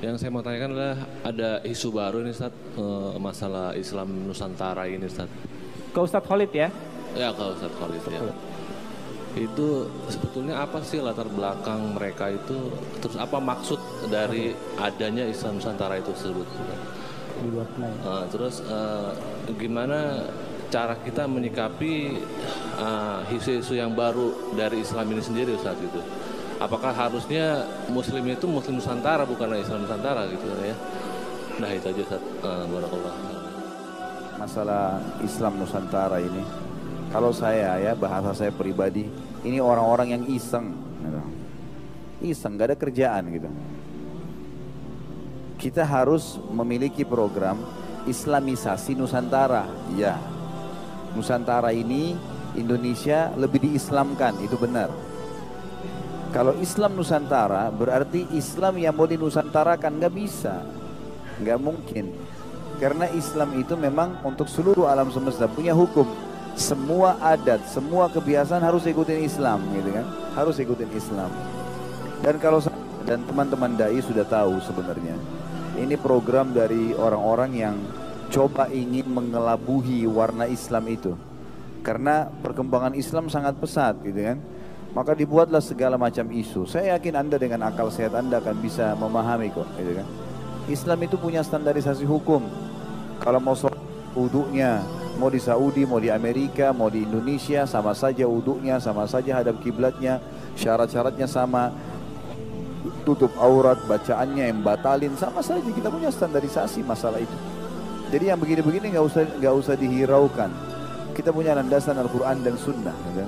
Yang saya mau tanyakan adalah ada isu baru nih Ustaz, masalah Islam Nusantara ini Ustaz. Ke Ustadz Khalid ya. Ya kalau Ustaz Khalid ya. Itu sebetulnya apa sih latar belakang mereka itu, terus apa maksud dari adanya Islam Nusantara itu tersebut? Terus gimana cara kita menyikapi isu-isu yang baru dari Islam ini sendiri Ustaz itu? Apakah harusnya Muslim itu Muslim Nusantara bukan Islam Nusantara gitu ya? Nah itu aja Ustaz. Barakallah. Masalah Islam Nusantara ini, kalau saya ya bahasa saya pribadi, ini orang-orang yang iseng, gitu. Iseng, gak ada kerjaan gitu. Kita harus memiliki program Islamisasi Nusantara. Ya, Nusantara ini Indonesia lebih diislamkan, itu benar. Kalau Islam Nusantara berarti Islam yang mau dinusantarakan, nggak bisa, nggak mungkin. Karena Islam itu memang untuk seluruh alam semesta punya hukum. Semua adat, semua kebiasaan harus ikutin Islam, gitu kan? Harus ikutin Islam. Dan kalau dan teman-teman dai sudah tahu sebenarnya, ini program dari orang-orang yang coba ingin mengelabuhi warna Islam itu. Karena perkembangan Islam sangat pesat, gitu kan? Maka dibuatlah segala macam isu. Saya yakin Anda dengan akal sehat Anda akan bisa memahami kok, gitu kan? Islam itu punya standarisasi hukum. Kalau mau sholat wudhunya, mau di Saudi, mau di Amerika, mau di Indonesia, sama saja wudhunya, sama saja hadap kiblatnya, syarat-syaratnya sama, tutup aurat, bacaannya yang batalin, sama saja. Kita punya standarisasi masalah itu. Jadi yang begini-begini nggak usah dihiraukan. Kita punya landasan Al-Quran dan Sunnah, gitu.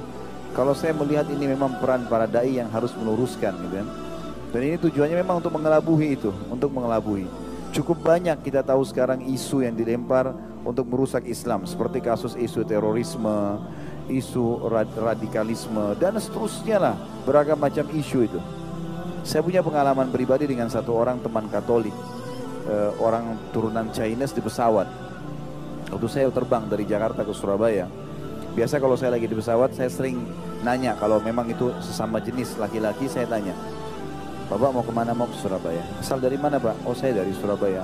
Kalau saya melihat ini memang peran para dai yang harus meluruskan, gitu kan. Dan ini tujuannya memang untuk mengelabuhi itu, untuk mengelabuhi. Cukup banyak kita tahu sekarang isu yang dilempar untuk merusak Islam, seperti kasus isu terorisme, isu radikalisme, dan seterusnya lah, beragam macam isu itu. Saya punya pengalaman pribadi dengan satu orang teman Katolik, orang turunan Chinese di pesawat. Waktu saya terbang dari Jakarta ke Surabaya, biasa kalau saya lagi di pesawat, saya sering nanya, kalau memang itu sesama jenis laki-laki, saya tanya, Bapak mau kemana? Mau ke Surabaya. Asal dari mana Pak? Oh saya dari Surabaya.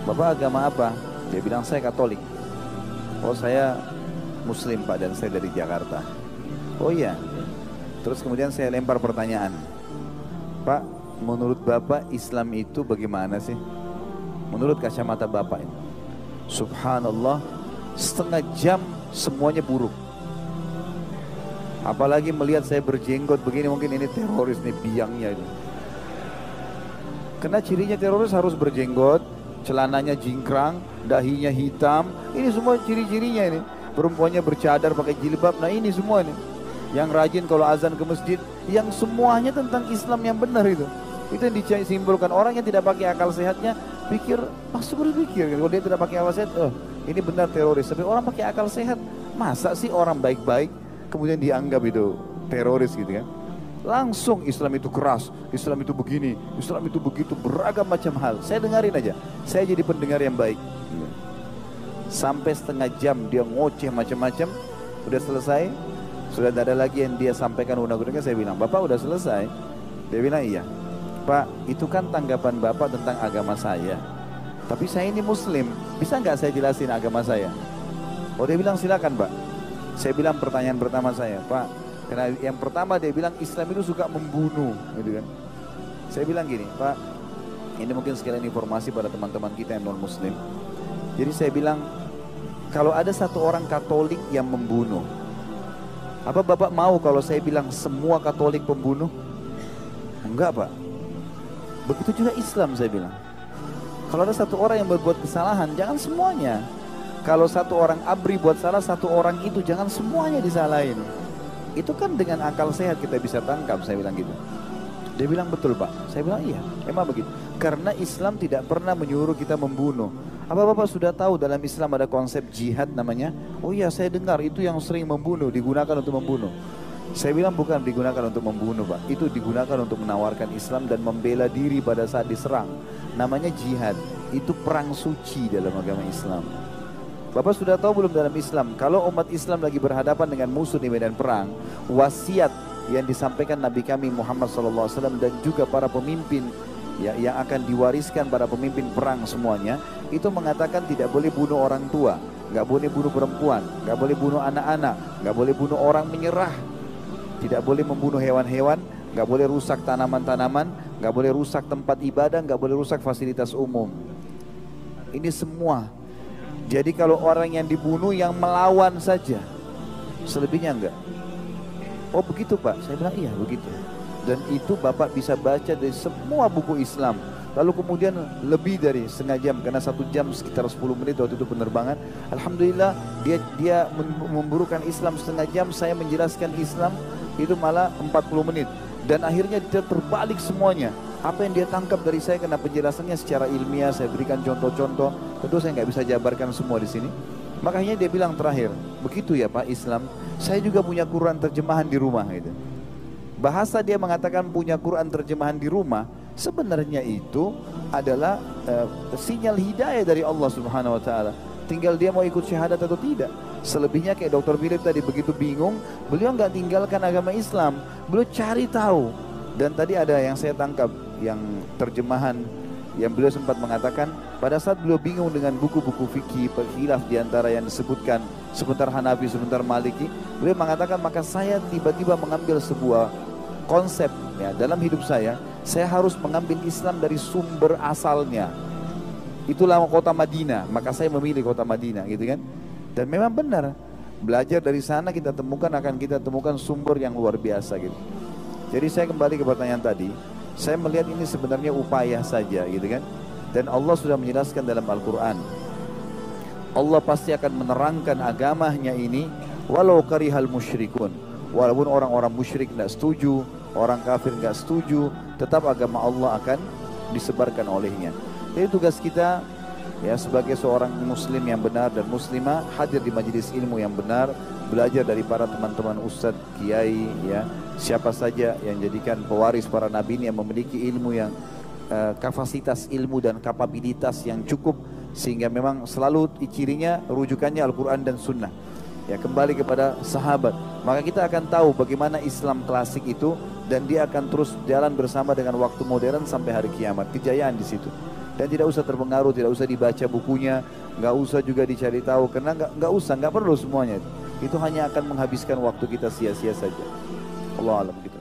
Bapak agama apa? Dia bilang saya Katolik. Oh saya Muslim Pak, dan saya dari Jakarta. Oh iya. Terus kemudian saya lempar pertanyaan, Pak, menurut Bapak Islam itu bagaimana sih? Menurut kacamata Bapak ini. Subhanallah, setengah jam semuanya buruk. Apalagi melihat saya berjenggot begini, mungkin ini teroris nih, biangnya itu. Karena cirinya teroris harus berjenggot, celananya jingkrang, dahinya hitam. Ini semua ciri-cirinya ini. Perempuannya bercadar pakai jilbab, nah ini semua ini. Yang rajin kalau azan ke masjid, yang semuanya tentang Islam yang benar itu. Itu yang disimbolkan. Orang yang tidak pakai akal sehatnya pikir, masuk berpikir. Kalau dia tidak pakai akal sehat, ini benar teroris. Tapi orang pakai akal sehat, masa sih orang baik-baik kemudian dianggap itu teroris gitu kan? Langsung Islam itu keras, Islam itu begini, Islam itu begitu, beragam macam hal. Saya dengarin aja, saya jadi pendengar yang baik. Sampai setengah jam dia ngoceh macam-macam, udah selesai, sudah tidak ada lagi yang dia sampaikan undang-undangnya. Saya bilang, Bapak udah selesai? Dia bilang iya. Pak, itu kan tanggapan Bapak tentang agama saya. Tapi saya ini Muslim, bisa nggak saya jelasin agama saya? Oh dia bilang silakan Pak. Saya bilang pertanyaan pertama saya, Pak. Karena yang pertama dia bilang Islam itu suka membunuh, gitu kan. Saya bilang gini, Pak, ini mungkin sekalian informasi pada teman-teman kita yang non Muslim. Jadi saya bilang, kalau ada satu orang Katolik yang membunuh, apa Bapak mau kalau saya bilang semua Katolik pembunuh? Enggak Pak. Begitu juga Islam, saya bilang. Kalau ada satu orang yang berbuat kesalahan, jangan semuanya. Kalau satu orang abri buat salah, satu orang itu jangan semuanya disalahin. Itu kan dengan akal sehat kita bisa tangkap, saya bilang gitu. Dia bilang betul Pak. Saya bilang iya, emang begitu. Karena Islam tidak pernah menyuruh kita membunuh. Apa Bapak sudah tahu dalam Islam ada konsep jihad namanya? Oh iya saya dengar itu yang sering membunuh, digunakan untuk membunuh. Saya bilang bukan digunakan untuk membunuh Pak. Itu digunakan untuk menawarkan Islam dan membela diri pada saat diserang. Namanya jihad. Itu perang suci dalam agama Islam. Bapak sudah tahu belum dalam Islam, kalau umat Islam lagi berhadapan dengan musuh di medan perang, wasiat yang disampaikan Nabi kami Muhammad SAW dan juga para pemimpin ya, yang akan diwariskan pada pemimpin perang semuanya, itu mengatakan tidak boleh bunuh orang tua, nggak boleh bunuh perempuan, nggak boleh bunuh anak-anak, nggak boleh bunuh orang menyerah, tidak boleh membunuh hewan-hewan, nggak boleh rusak tanaman-tanaman, nggak boleh rusak tempat ibadah, nggak boleh rusak fasilitas umum. Ini semua. Jadi kalau orang yang dibunuh yang melawan saja, selebihnya enggak. Oh begitu Pak, saya bilang iya begitu. Dan itu Bapak bisa baca dari semua buku Islam. Lalu kemudian lebih dari setengah jam, karena 1 jam sekitar 10 menit waktu itu penerbangan. Alhamdulillah dia memburukan Islam setengah jam, saya menjelaskan Islam itu malah 40 menit. Dan akhirnya dia terbalik semuanya. Apa yang dia tangkap dari saya, karena penjelasannya secara ilmiah, saya berikan contoh-contoh. Tentu saya nggak bisa jabarkan semua di sini. Makanya dia bilang terakhir, begitu ya Pak Islam, saya juga punya Quran terjemahan di rumah gitu. Bahasa dia mengatakan punya Quran terjemahan di rumah, sebenarnya itu adalah sinyal hidayah dari Allah Subhanahu wa taala. Tinggal dia mau ikut syahadat atau tidak. Selebihnya kayak Dr. Philip tadi begitu bingung, beliau nggak tinggalkan agama Islam, beliau cari tahu. Dan tadi ada yang saya tangkap, yang terjemahan yang beliau sempat mengatakan pada saat beliau bingung dengan buku-buku fikih, khilaf diantara yang disebutkan sebentar Hanafi, sebentar Maliki, beliau mengatakan maka saya tiba-tiba mengambil sebuah konsep ya, dalam hidup saya harus mengambil Islam dari sumber asalnya. Itulah kota Madinah, maka saya memilih kota Madinah gitu kan. Dan memang benar, belajar dari sana kita temukan sumber yang luar biasa gitu. Jadi saya kembali ke pertanyaan tadi, saya melihat ini sebenarnya upaya saja gitu kan. Dan Allah sudah menjelaskan dalam Al-Quran, Allah pasti akan menerangkan agamanya ini walau karihal musyrikun. Walaupun orang-orang musyrik tidak setuju, orang kafir tidak setuju, tetap agama Allah akan disebarkan olehnya. Jadi tugas kita ya sebagai seorang muslim yang benar dan muslimah, hadir di majelis ilmu yang benar, belajar dari para teman-teman ustadz, kiai ya, siapa saja yang jadikan pewaris para nabi ini, yang memiliki ilmu yang kapasitas ilmu dan kapabilitas yang cukup, sehingga memang selalu cirinya rujukannya Al-Quran dan Sunnah ya, kembali kepada sahabat. Maka kita akan tahu bagaimana Islam klasik itu, dan dia akan terus jalan bersama dengan waktu modern sampai hari kiamat. Kejayaan di situ. Dan tidak usah terpengaruh, tidak usah dibaca bukunya, nggak usah juga dicari tahu, karena nggak perlu semuanya. Itu hanya akan menghabiskan waktu kita sia-sia saja. Allah alam gitu.